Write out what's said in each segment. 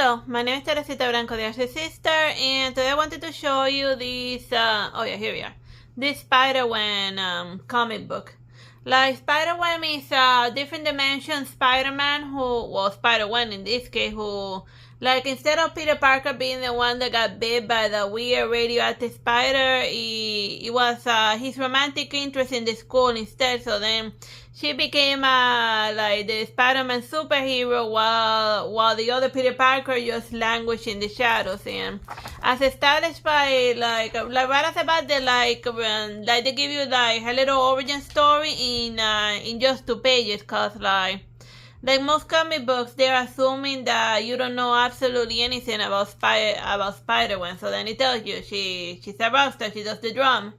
Hello, my name is Teresita Branco, the Artsy Sister, and today I wanted to show you this, here we are, this Spider Gwen comic book. Like, Spider Gwen is a different dimension Spider-Man Spider Gwen in this case, who, like, instead of Peter Parker being the one that got bit by the weird radioactive spider, it was his romantic interest in the school instead, so then she became like the Spider-Man superhero while the other Peter Parker just languished in the shadows. And as established by like right off the bat, they give you like a little origin story in just 2 pages, cause like most comic books, they're assuming that you don't know absolutely anything about Spider-Gwen. So then it tells you she's a rockstar, she does the drum.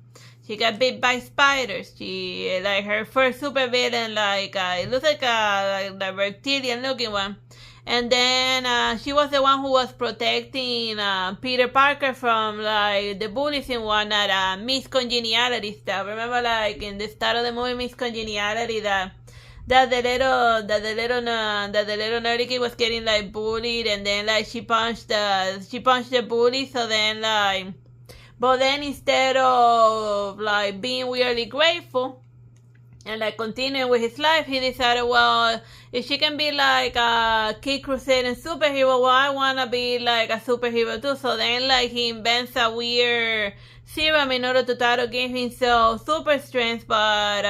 She got bit by spiders. She, like, her first super villain, it looks like the reptilian looking one. And then, she was the one who was protecting, Peter Parker from, like, the bullies and whatnot, Miss Congeniality stuff. Remember, like, in the start of the movie, Miss Congeniality, that the little nerdy kid was getting, like, bullied, and then, like, she punched the bully, so then, like, but then instead of like being weirdly grateful and like continuing with his life, he decided, well, if she can be like a kid crusading superhero, well, I wanna be like a superhero too. So then like he invents a weird serum in order to try to give himself super strength, but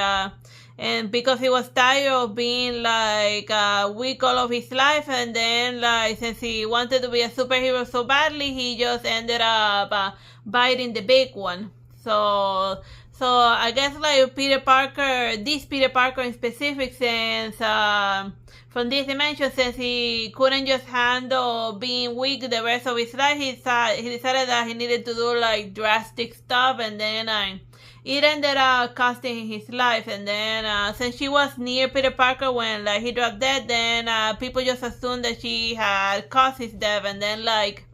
and because he was tired of being like weak all of his life, and then like since he wanted to be a superhero so badly, he just ended up biting the big one. So I guess like this Peter Parker in specific, since from this dimension, since he couldn't just handle being weak the rest of his life, he decided that he needed to do like drastic stuff, and then it ended up costing his life. And then since she was near Peter Parker when like he dropped dead, then people just assumed that she had caused his death. And then like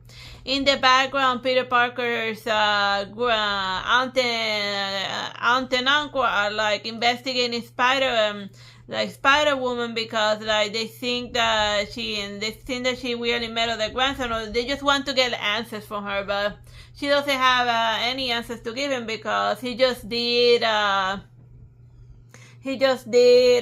in the background, Peter Parker's aunt and uncle are like investigating Spider-Woman, because like they think that she weirdly met their grandson, or they just want to get answers from her, but she doesn't have any answers to give him, because he just did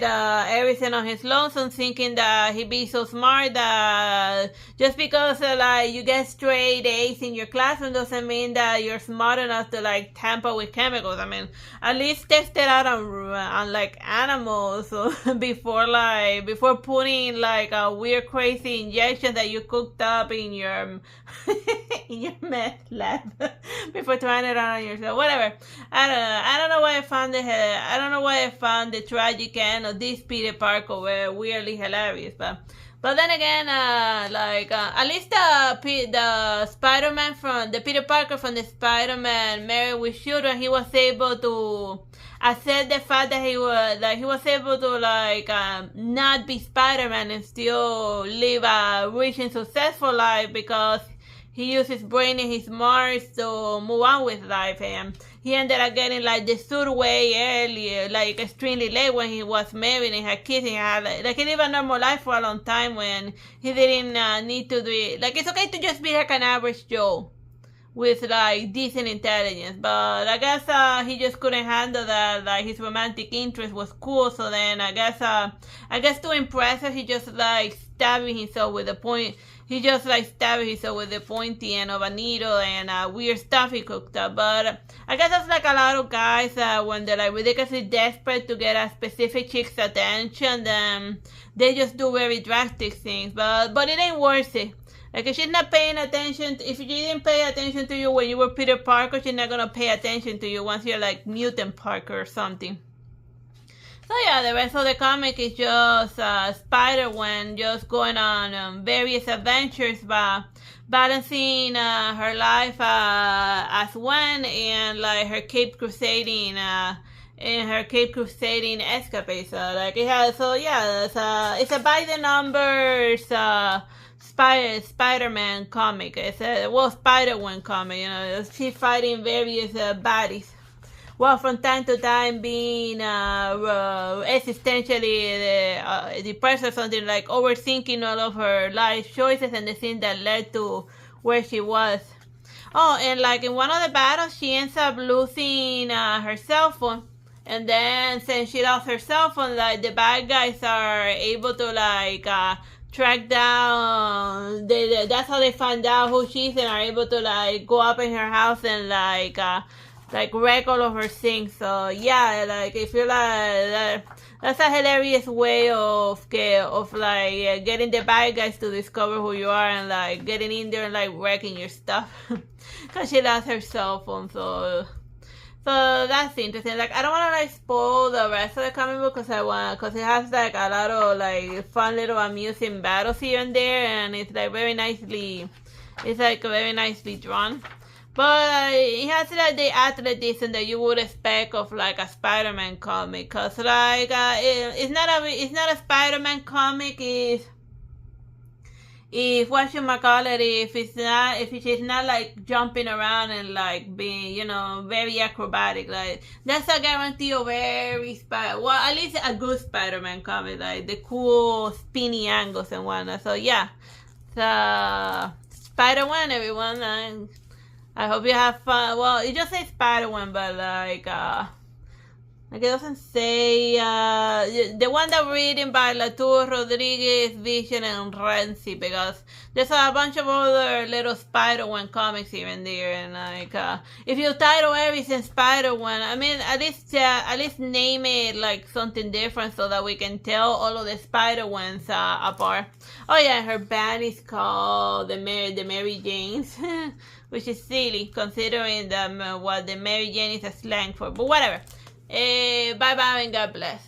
everything on his lonesome, thinking that he'd be so smart that just because like you get straight A's in your classroom doesn't mean that you're smart enough to like tamper with chemicals. I mean, at least test it out on like animals before putting like a weird crazy injection that you cooked up in your in your meth lab before trying it on yourself. Whatever. I don't know why I found the tragic end of this Peter Parker were weirdly hilarious, but then again, at least the Spider-Man from the Peter Parker from the Spider-Man Married with Children, he was able to accept the fact that he was able to not be Spider-Man and still live a rich and successful life, because he used his brain and his smarts to move on with life, and he ended up getting like the suit way earlier, like extremely late, when he was married and had kids. He had he lived a normal life for a long time when he didn't need to do it. Like, it's okay to just be like an average Joe with like decent intelligence, but I guess he just couldn't handle that. Like, his romantic interest was cool, so then I guess to impress her, he just like stabbing himself with the point. He just like stabbed himself with the pointy end of a needle and weird stuff he cooked up. But I guess that's like a lot of guys when they're like ridiculously desperate to get a specific chick's attention, then they just do very drastic things. But it ain't worth it. Like, if she's not paying attention, if she didn't pay attention to you when you were Peter Parker, she's not gonna pay attention to you once you're like Mutant Parker or something. So yeah, the rest of the comic is just Spider-Gwen just going on various adventures, balancing her life as Gwen and like her Cape Crusading escapades. It's a by the numbers Spider-Man comic. It's a Spider-Gwen comic. You know, she's fighting various baddies. well, from time to time being existentially depressed or something, like overthinking all of her life choices and the things that led to where she was. Oh, and like in one of the battles, she ends up losing her cell phone. And then since she lost her cell phone, like the bad guys are able to like track down. That's how they find out who she is and are able to like go up in her house and like wreck all of her things. So yeah, like if you like that's a hilarious way of like getting the bad guys to discover who you are and like getting in there and like wrecking your stuff. Cause she lost her cell phone, so that's interesting. Like I don't want to like spoil the rest of the comic book because it has like a lot of like fun little amusing battles here and there, and it's like very nicely drawn. But it has like the athleticism that you would expect of like a Spider-Man comic, cause like it's not a Spider-Man comic. If what you call it, if it's not like jumping around and like being, you know, very acrobatic, like that's a guarantee of at least a good Spider-Man comic, like the cool spinny angles and whatnot. So yeah, so Spider-Man, everyone. I hope you have fun. Well, it just says Spider-Man, but like it doesn't say the one that we're reading by Latour, Rodriguez, Vision, and Renzi, because there's a bunch of other little Spider-Man comics here and there, and like if you title everything Spider-Man, I mean at least name it like something different so that we can tell all of the Spider-Mans apart. Oh yeah, her band is called the Mary Janes, which is silly considering what the Mary Jane is a slang for, but whatever. Bye bye and God bless.